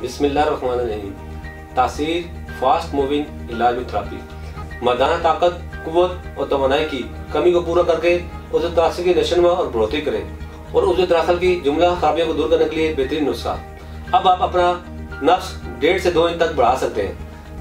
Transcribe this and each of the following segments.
بسم اللہ الرحمن الرحیم۔ تاثیر فاسٹ موونگ علاج میں تھراپی مردانہ طاقت، قوت اور توانائی کی کمی کو پورا کر کے عضو تناسل کی نشوونما اور بڑھوتری کرے اور عضو تناسل کی جملہ خرابیوں کو دور کرنے کے لیے بہترین نسخہ۔ اب آپ اپنا نفس 1.5 سے 2 انچ تک بڑھا سکتے ہیں۔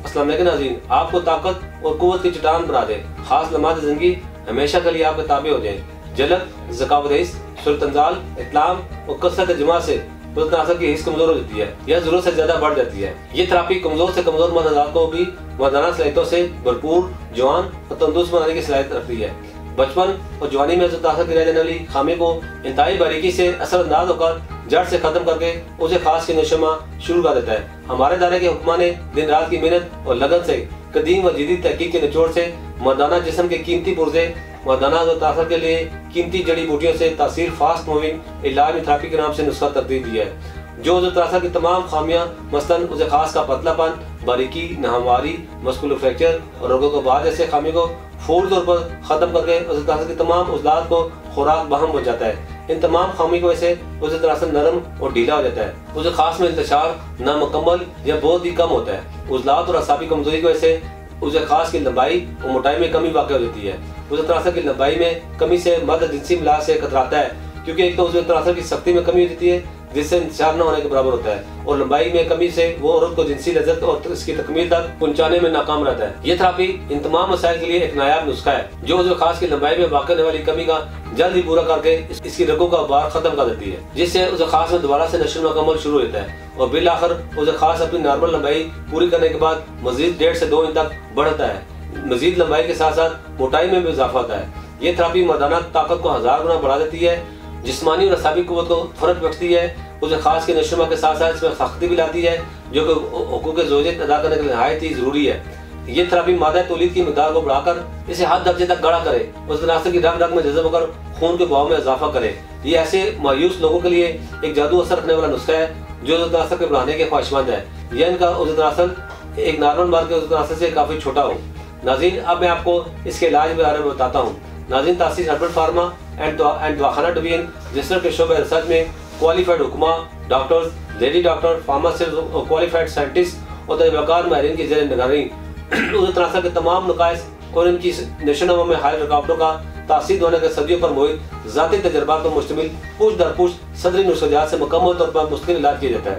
السلام علیکم ناظرین، آپ کو طاقت اور قوت کی چٹان بنا دے، خاص لمحات زندگی ہمیشہ کے لیے آپ کے تابع ہو جائیں۔ جلد، ذکاوت حس، صورت انزال، اطلام اور کثرت جماع سے عضو تناسل کی حس کمزور ہو جاتی ہے یا ضرورت سے زیادہ بڑھ جاتی ہے۔ یہ تھراپی کمزور سے کمزور مرد حضرات کو بھی مردانہ صلاحیتوں سے بھرپور، جوان اور تندرست بنانے کی صلاحیت رکھتی ہے۔ بچپن اور جوانی میں عضو تناسل کی رہ جانے والی خامی کو انتہائی باریکی سے اثر انداز ہو کر جڑ سے ختم کر کے اسے خاص کی نشوونما شروع کر دیتا ہے۔ ہمارے دائرے کے حکماں نے دن رات کی محنت اور لگن سے قدیم و جدید تحقیق کے نچوڑ سے مردانہ جسم کے قیمتی پرزے، مردانہ عضو تناسل کے لیے قیمتی جڑی بوٹیوں سے تاثیر فاسٹ موونگ علاج میں تھراپی کے نام سے نسخہ ترتیب دیا ہے، جو عضو تناسل کی تمام خامیاں مثلاً عضو خاص کا پتلا پن، باریکی، ناہمواری، مسکولر فریکچر اور رگوں کو بعد جیسے خامی کو فوری طور پر ختم کر کے عضو تناسل کے تمام عضلات کو خوراک بہم ہو جاتا ہے۔ ان تمام خامی کی وجہ سے عضو تناسل نرم اور ڈھیلا ہو جاتا ہے۔ عضو خاص میں انتشار نامکمل یا بہت ہی کم ہوتا ہے۔ عضلات اور اعصابی کمزوری کی وجہ سے عضو خاص کی لمبائی اور موٹائی میں کمی واقع ہو جاتی ہے۔ عضو تناسل کی لمبائی میں کمی سے مرد جنسی املاک سے کتراتا ہے، کیونکہ ایک تو عضو تناسل کی سختی میں کمی ہو جاتی ہے جس سے انتشار نہ ہونے کے برابر ہوتا ہے، اور لمبائی میں کمی سے وہ عورت کو جنسی لذت اور اس کی تکمیل تک پہنچانے میں ناکام رہتا ہے۔ یہ تھراپی ان تمام مسائل کے لیے ایک نایاب نسخہ ہے جو عضو خاص کی لمبائی میں واقع ہونے والی کمی کا جلد ہی پورا کر کے اس کی رگوں کا بار ختم کر دیتی ہے، جس سے عضو خاص میں دوبارہ سے نشوونما کا عمل شروع ہوتا ہے اور بالآخر عضو خاص اپنی نارمل لمبائی پوری کرنے کے بعد مزید 1.5 سے 2 انچ تک بڑھتا ہے۔ مزید لمبائی کے ساتھ ساتھ موٹائی میں بھی اضافہ ہوتا ہے۔ یہ تھراپی مردانہ طاقت کو 1000 گنا بڑھا دیتی ہے، جسمانی اور اعصابی قوت کو فرق بخشتی ہے، عضو خاص کی نشوونما کے ساتھ ساتھ اس میں سختی بھی لاتی ہے جو کہ حقوق زوجیت ادا کرنے کے لیے نہایت ہی ضروری ہے۔ یہ تھراپی مادہ تولید کی مقدار کو بڑھا کر اسے حد درجے تک گاڑھا کرے، عضو تناسل کی رگ رگ میں جذب ہو کر خون کے بہاؤ میں اضافہ کرے۔ یہ ایسے مایوس لوگوں کے لیے ایک جادو اثر رکھنے والا نسخہ ہے جو عضو تناسل کے بڑھانے کے خواہشمند ہے یا ان کا عضو تناسل ایک نارمل مرد کے عضو تناسل سے کافی چھوٹا ہو۔ ناظرین، اب میں آپ کو اس کے علاج کے بارے میں بتاتا ہوں۔ ناظرین، تاسیس ہربل فارما اینڈ دواخانہ ڈویژن رجسٹر کے شعبہ ریسرچ میں کوالیفائڈ حکماں، ڈاکٹرز، لیڈی ڈاکٹر، فارماسسٹ اور کوالیفائڈ سائنٹسٹ اور تجربہ کار ماہرین کی زیر نگرانی عضو تناسل کے تمام نقائص اور ان کی نشوونما میں حائل رکاوٹوں کا تاثیر دھونے کے صدیوں پر محیط ذاتی تجربات پر مشتمل پوچھ در پوچھ صدری نسخیات سے مکمل طور پر مستقل علاج کیا جاتا ہے۔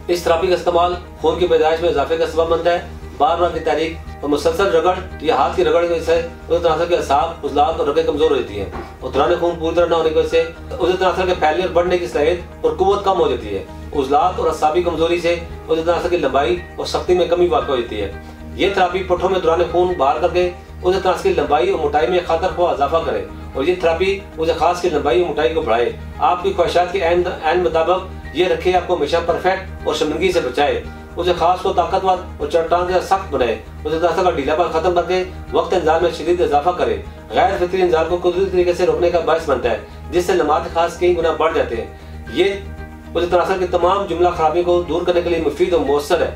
اس تھراپی کا استعمال خون کی پیدائش میں اضافے کا سبب بنتا ہے۔ بار بار کی تحریک اور مسلسل رگڑ یا ہاتھ کی رگڑ کی وجہ سے عضو تناسل کے اعصاب، عضلات اور رگیں کمزور ہو جاتی ہیں اور دوران خون پوری طرح نہ ہونے کی وجہ سے عضو تناسل کے پھیلنے اور بڑھنے کی صلاحیت اور قوت کم ہو جاتی ہے۔ عضلات اور اعصابی کمزوری سے عضو تناسل کی لمبائی اور سختی میں کمی واقع ہو جاتی ہے۔ یہ تھراپی پٹھوں میں دوران خون باہر کر کے عضو تناسل کی لمبائی اور موٹائی میں خاطر خواہ اضافہ کرے اور یہ تھراپی عضو خاص کی لمبائی اور موٹائی کو بڑھائے۔ آپ کی خواہشات کے عین مطابق یہ رکھے، آپ کو ہمیشہ پرفیکٹ اور شرمندگی سے بچائے، عضو خاص کو طاقتور اور چٹان سے سخت بنائے، عضو تناسل کا ڈھیلا پن ختم کر کے وقت انزال میں شدید اضافہ کرے، غیر فطری انزال کو قدرتی طریقے سے روکنے کا باعث بنتا ہے جس سے لمحات خاص کئی گنا بڑھ جاتے ہیں۔ یہ عضو تناسل کی تمام جملہ خرابی کو دور کرنے کے لیے مفید اور مؤثر ہے۔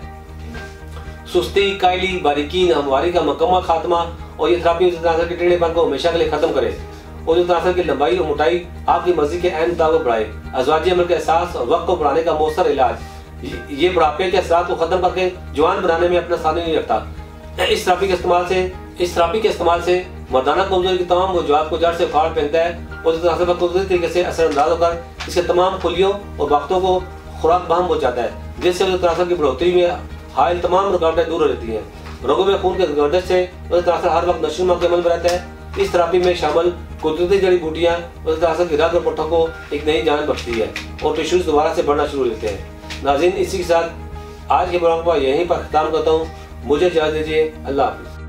سستی، کائلی، باریکی، ناہمواری کا مکمل خاتمہ اور یہ تھراپی عضو تناسل کے ٹیڑھے پن کو ہمیشہ کے لیے ختم کرے۔ عضو تناسل کی لمبائی اور موٹائی آپ کی مرضی کے عین مطابق بڑھائے۔ ازواجی عمل کے احساس اور وقت کو بڑھانے کا مؤثر علاج۔ یہ بڑھاپے کے اثرات کو ختم کر کے جوان بنانے میں اپنا ثانی نہیں رکھتا۔ اس تھراپی کے استعمال سے مردانہ کمزوری کی تمام وجوہات کو جڑ سے پھاڑ پھینکتا ہے۔ عضو تناسل پر قدرتی طریقے سے اثر انداز ہو کر اس کے تمام خلیوں اور باختوں کو خوراک بہم ہو جاتا ہے، جس سے عضو تناسل کی بڑھوتری میں حائل تمام رکاوٹیں دور ہو جاتی ہیں۔ رگوں میں خون کے گردش سے عضو تناسل ہر وقت نشوونما کے عمل میں رہتا ہے۔ اس تھراپی میں شامل قدرتی جڑی بوٹیاں عضو تناسل کی رگ اور پٹھوں کو ایک نئی جان بخشتی ہے اور ٹیشوز دوبارہ سے بڑھنا شروع ہو جاتے ہیں۔ ناظرین، اسی کے ساتھ آج کے پروگرام کو یہیں پر ختم کرتا ہوں۔ مجھے اجازت دیجیے۔ اللہ حافظ۔